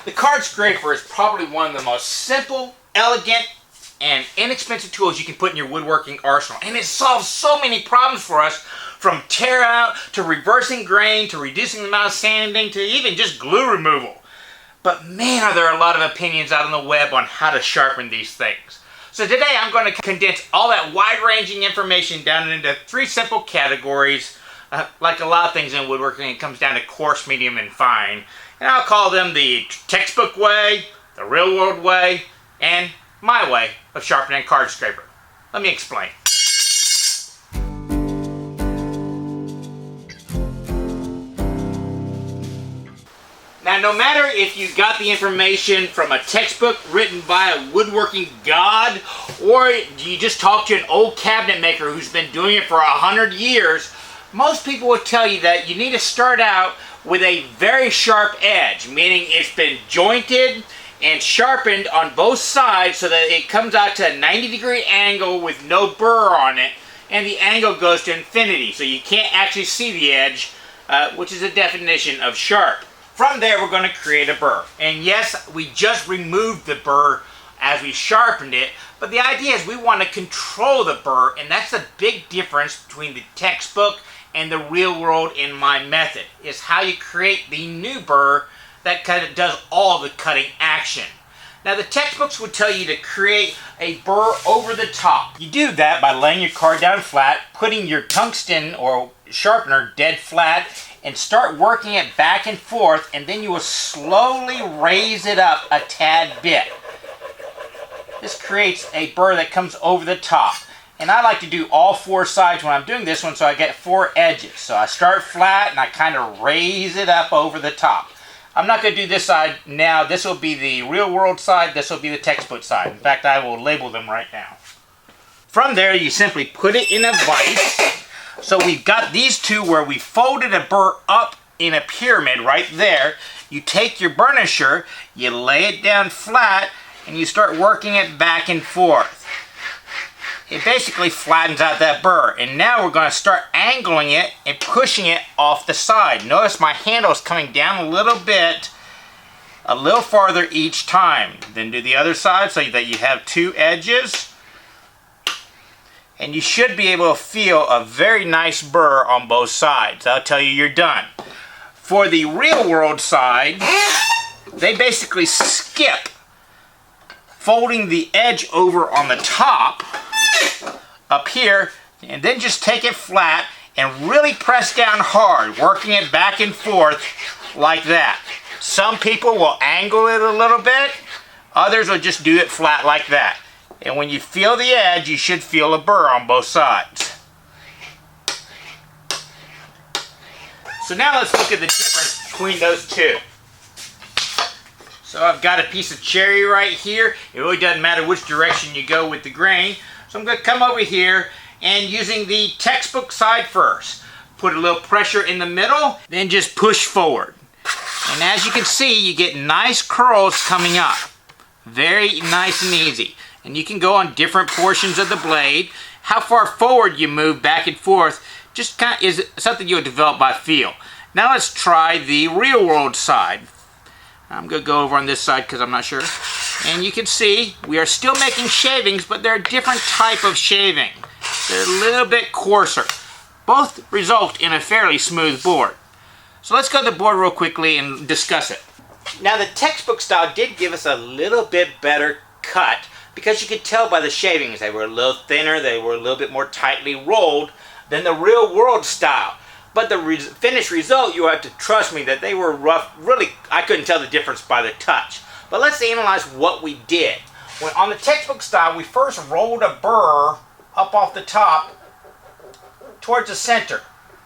The card scraper is probably one of the most simple, elegant, and inexpensive tools you can put in your woodworking arsenal. And it solves so many problems for us, from tear out, to reversing grain, to reducing the amount of sanding, to even just glue removal. But man, are there a lot of opinions out on the web on how to sharpen these things. So today I'm going to condense all that wide-ranging information down into 3 simple categories. Like a lot of things in woodworking, it comes down to coarse, medium, and fine. And I'll call them the textbook way, the real-world way, and my way of sharpening a card scraper. Let me explain. Now, no matter if you got the information from a textbook written by a woodworking god, or you just talked to an old cabinet maker who's been doing it for 100 years, most people will tell you that you need to start out with a very sharp edge, meaning it's been jointed and sharpened on both sides so that it comes out to a 90-degree angle with no burr on it, and the angle goes to infinity, so you can't actually see the edge, which is a definition of sharp. From there, we're going to create a burr. And yes, we just removed the burr as we sharpened it, but the idea is we want to control the burr, and that's a big difference between the textbook and the real world in my method, is how you create the new burr that kind of does all the cutting action. Now, the textbooks would tell you to create a burr over the top. You do that by laying your card down flat, putting your tungsten or sharpener dead flat, and start working it back and forth, and then you will slowly raise it up a tad bit. This creates a burr that comes over the top. And I like to do all 4 sides when I'm doing this one, so I get 4 edges. So I start flat and I kind of raise it up over the top. I'm not going to do this side now. This will be the real world side. This will be the textbook side. In fact, I will label them right now. From there, you simply put it in a vise. So we've got these 2 where we folded a burr up in a pyramid right there. You take your burnisher, you lay it down flat, and you start working it back and forth. It basically flattens out that burr. And now we're going to start angling it and pushing it off the side. Notice my handle is coming down a little bit, a little farther each time. Then do the other side so that you have 2 edges. And you should be able to feel a very nice burr on both sides. That'll tell you you're done. For the real world side, they basically skip folding the edge over on the top up here, and then just take it flat and really press down hard, working it back and forth like that. Some people will angle it a little bit, others will just do it flat like that. And when you feel the edge, you should feel a burr on both sides. So now let's look at the difference between those 2. So I've got a piece of cherry right here. It really doesn't matter which direction you go with the grain. So I'm going to come over here and using the textbook side first. Put a little pressure in the middle, then just push forward. And as you can see, you get nice curls coming up. Very nice and easy. And you can go on different portions of the blade. How far forward you move back and forth just kind of is something you'll develop by feel. Now let's try the real world side. I'm going to go over on this side because I'm not sure. And you can see we are still making shavings, but they're a different type of shaving. They're a little bit coarser. Both result in a fairly smooth board. So let's go to the board real quickly and discuss it. Now the textbook style did give us a little bit better cut because you could tell by the shavings they were a little thinner, they were a little bit more tightly rolled than the real world style. But the finished result, you have to trust me that they were rough. Really, I couldn't tell the difference by the touch. But let's analyze what we did. When on the textbook style, we first rolled a burr up off the top towards the center.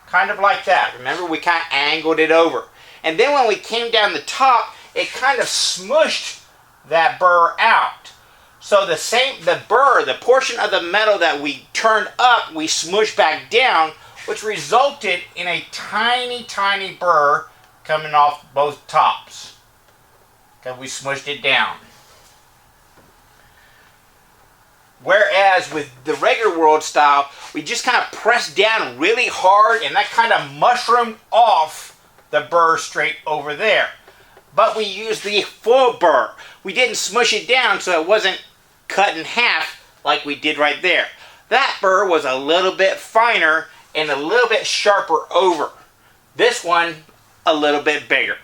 Kind of like that. Remember, we kind of angled it over. And then when we came down the top, it kind of smushed that burr out. So the burr, the portion of the metal that we turned up, we smushed back down, which resulted in a tiny, tiny burr coming off both tops. Because we smushed it down. Whereas with the regular world style, we just kind of pressed down really hard and that kind of mushroomed off the burr straight over there. but we used the full burr. We didn't smush it down so it wasn't cut in half like we did right there. That burr was a little bit finer and a little bit sharper over. This one, a little bit bigger.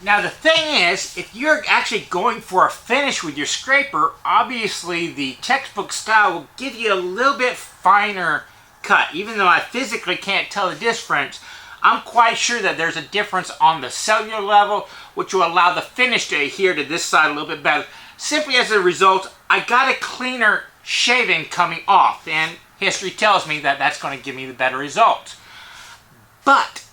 Now the thing is, if you're actually going for a finish with your scraper, obviously the textbook style will give you a little bit finer cut. Even though I physically can't tell the difference, I'm quite sure that there's a difference on the cellular level, which will allow the finish to adhere to this side a little bit better. Simply as a result, I got a cleaner shaving coming off, and history tells me that that's going to give me the better results. But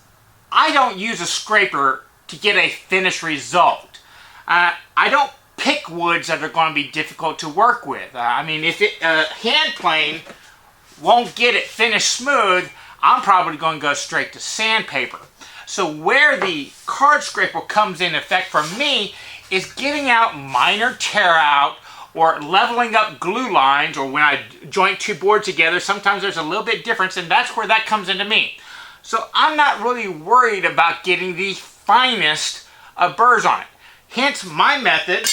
I don't use a scraper to get a finished result. I don't pick woods that are going to be difficult to work with. I mean, if hand plane won't get it finished smooth, I'm probably going to go straight to sandpaper. So where the card scraper comes in effect for me is getting out minor tear out or leveling up glue lines, or when I joint two boards together, sometimes there's a little bit difference, and that's where that comes into me. So I'm not really worried about getting the finest of burrs on it. Hence my method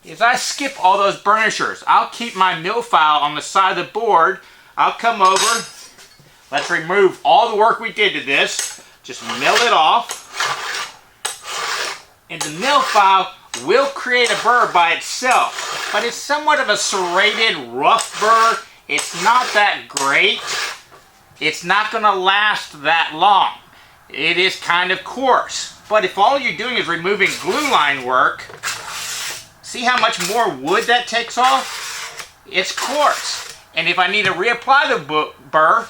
is I skip all those burnishers. I'll keep my mill file on the side of the board. I'll come over. Let's remove all the work we did to this. Just mill it off. And the mill file will create a burr by itself. But it's somewhat of a serrated, rough burr. It's not that great. It's not going to last that long. It is kind of coarse. But if all you're doing is removing glue line work, see how much more wood that takes off? It's coarse. And if I need to reapply the burr,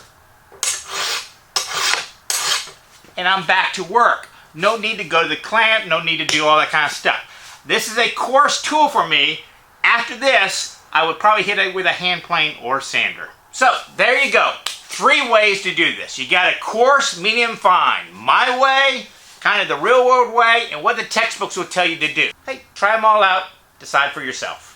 and I'm back to work. No need to go to the clamp, no need to do all that kind of stuff. This is a coarse tool for me. After this, I would probably hit it with a hand plane or sander. So, there you go. 3 ways to do this. You got a coarse, medium, fine. My way, kind of the real world way, and what the textbooks will tell you to do. Hey, try them all out. Decide for yourself.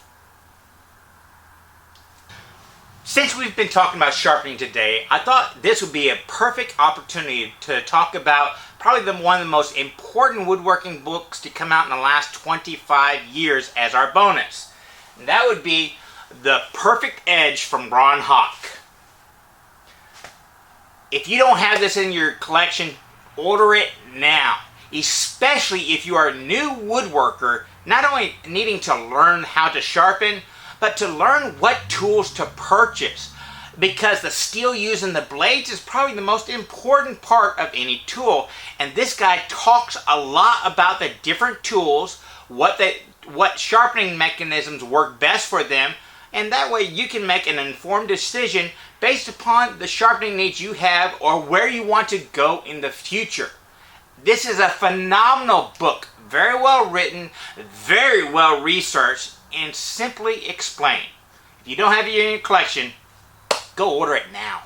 Since we've been talking about sharpening today, I thought this would be a perfect opportunity to talk about probably one of the most important woodworking books to come out in the last 25 years as our bonus. And that would be The Perfect Edge from Hock. If you don't have this in your collection, order it now. Especially if you are a new woodworker, not only needing to learn how to sharpen, but to learn what tools to purchase. Because the steel used in the blades is probably the most important part of any tool. And this guy talks a lot about the different tools, what sharpening mechanisms work best for them, and that way you can make an informed decision based upon the sharpening needs you have or where you want to go in the future. This is a phenomenal book, very well written, very well researched, and simply explained. If you don't have it in your collection, go order it now.